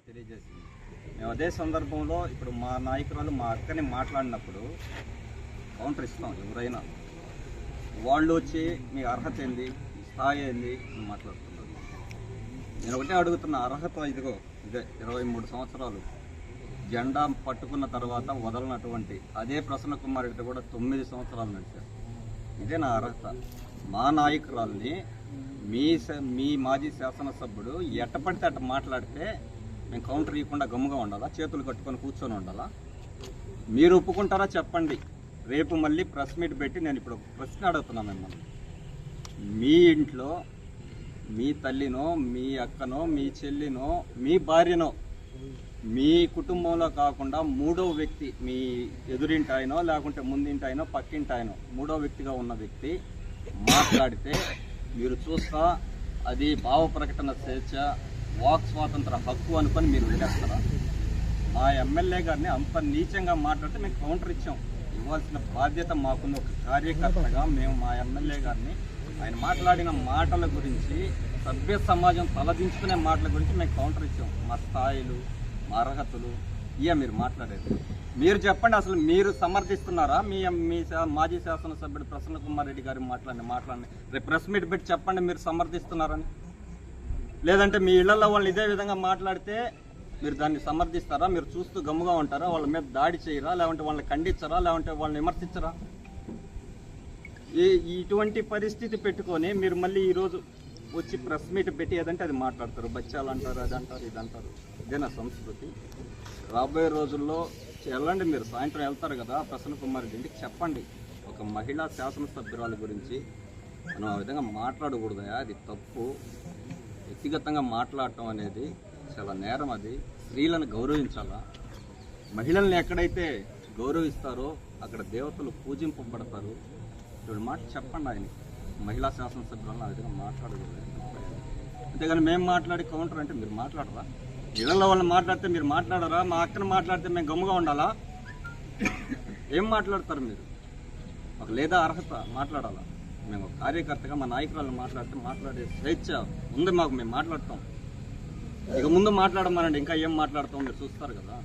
తెలియజేసింది. మేము అదే సందర్భంలో ఇప్పుడు మా నాయకురాలు మా అక్కని మాట్లాడినప్పుడు కౌంటర్ ఇస్తాం. ఎవరైనా వాళ్ళు వచ్చి మీ అర్హత ఏంది, స్థాయి ఏంది మాట్లాడుతున్నారు. నేను ఒకటే అడుగుతున్న, అర్హత ఇదే 23 సంవత్సరాలు జెండా పట్టుకున్న తర్వాత వదలనటువంటి అదే ప్రసన్న కుమార్ రెడ్డి కూడా 9 సంవత్సరాలు నడిచారు. ఇదే నా అర్హత. మా నాయకురాల్ని మీ మాజీ శాసనసభ్యుడు ఎట్టపడితే అట్ట మాట్లాడితే మేము కౌంటర్ ఇవ్వకుండా గమ్ముగా ఉండాలా, చేతులు కట్టుకొని కూర్చొని ఉండాలా? మీరు ఒప్పుకుంటారా చెప్పండి. రేపు మళ్ళీ ప్రెస్ మీట్ పెట్టి నేను ఇప్పుడు ప్రశ్న అడుగుతున్నా మిమ్మల్ని. మీ ఇంట్లో మీ తల్లినో, మీ అక్కనో, మీ చెల్లినో, మీ భార్యనో, మీ కుటుంబంలో కాకుండా మూడో వ్యక్తి, మీ ఎదురింటాయనో లేకుంటే ముందింటాయనో పక్కింటాయనో మూడో వ్యక్తిగా ఉన్న వ్యక్తి మాట్లాడితే మీరు చూస్తా అది భావ ప్రకటన స్వేచ్ఛ, వాక్ స్వాతంత్ర హక్కు అనుకొని మీరు వదిలేస్తారా? మా ఎమ్మెల్యే గారిని అంత నీచంగా మాట్లాడితే మేము కౌంటర్ ఇచ్చాం. ఇవ్వాల్సిన బాధ్యత మాకున్న ఒక కార్యకర్తగా మేము మా ఎమ్మెల్యే గారిని ఆయన మాట్లాడిన మాటల గురించి, సభ్య సమాజం తలదించుకునే మాటల గురించి మేము కౌంటర్ ఇచ్చాం. మా స్థాయిలు, మా అర్హతలు మీరు మాట్లాడేది. మీరు చెప్పండి, అసలు మీరు సమర్థిస్తున్నారా మీ మాజీ శాసనసభ్యుడు ప్రసన్న కుమార్ రెడ్డి గారు మాట్లాడి రేపు ప్రెస్ మీట్ పెట్టి చెప్పండి మీరు సమర్థిస్తున్నారని. లేదంటే మీ ఇళ్లలో వాళ్ళు ఇదే విధంగా మాట్లాడితే మీరు దాన్ని సమర్థిస్తారా? మీరు చూస్తూ గమ్ముగా ఉంటారా? వాళ్ళ మీద దాడి చేయరా? లేదంటే వాళ్ళని ఖండించరా? లేదంటే వాళ్ళని విమర్శించరా? ఇటువంటి పరిస్థితి పెట్టుకొని మీరు మళ్ళీ ఈరోజు వచ్చి ప్రెస్ మీట్ పెట్టి ఏదంటే అది మాట్లాడతారు. బచ్చాలు అంటారు, అది అంటారు, ఇది అంటారు. ఇదేనా సంస్కృతి? రాబోయే రోజుల్లో వెళ్ళండి, మీరు సాయంత్రం వెళ్తారు కదా ప్రసన్న కుమార్ రెడ్డి ఇంటికి, చెప్పండి ఒక మహిళా శాసనసభ్యురాల గురించి మనం ఆ విధంగా మాట్లాడకూడదా? అది తప్పు. వ్యక్తిగతంగా మాట్లాడటం అనేది చాలా నేరం. అది స్త్రీలను గౌరవించాలా? మహిళల్ని ఎక్కడైతే గౌరవిస్తారో అక్కడ దేవతలు పూజింపబడతారు. ఇప్పుడు మాట చెప్పండి ఆయన మహిళా శాసనసభ్యులను ఆ విధంగా మాట్లాడకూడదు. అంతేగాని మేము మాట్లాడి కౌంటర్ అంటే మీరు మాట్లాడరా? ఇళ్లలో వాళ్ళని మాట్లాడితే మీరు మాట్లాడరా? మా అక్కను మాట్లాడితే మేము గమ్ముగా ఉండాలా? ఏం మాట్లాడతారు మీరు? ఒక లేదా అర్హత మాట్లాడాలా? మేము ఒక కార్యకర్తగా మా నాయకురాలను మాట్లాడితే మాట్లాడే స్వేచ్ఛ ఉంది మాకు, మేము మాట్లాడతాం. ఇక ముందు మాట్లాడమనండి, ఇంకా ఏం మాట్లాడతాం మీరు చూస్తారు కదా.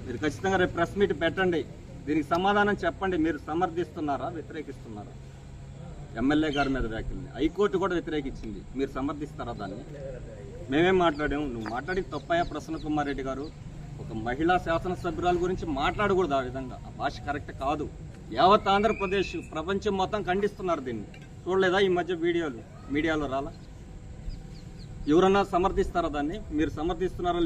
మీరు ఖచ్చితంగా రేపు ప్రెస్ మీట్ పెట్టండి, దీనికి సమాధానం చెప్పండి. మీరు సమర్థిస్తున్నారా, వ్యతిరేకిస్తున్నారా? ఎమ్మెల్యే గారి మీద వ్యాఖ్యల్ని హైకోర్టు కూడా వ్యతిరేకించింది, మీరు సమర్థిస్తారా దాన్ని? మేమేం మాట్లాడాము? నువ్వు మాట్లాడి తప్పయ్యా ప్రసన్న కుమార్ రెడ్డి గారు. ఒక మహిళా శాసనసభ్యురాల గురించి మాట్లాడకూడదు ఆ విధంగా. ఆ భాష కరెక్ట్ కాదు. యావత్ ఆంధ్రప్రదేశ్, ప్రపంచం మొత్తం ఖండిస్తున్నారు దీన్ని. చూడలేదా ఈ మధ్య మీడియాలో రాలా? ఎవరన్నా సమర్థిస్తారా దాన్ని? మీరు సమర్థిస్తున్నారా?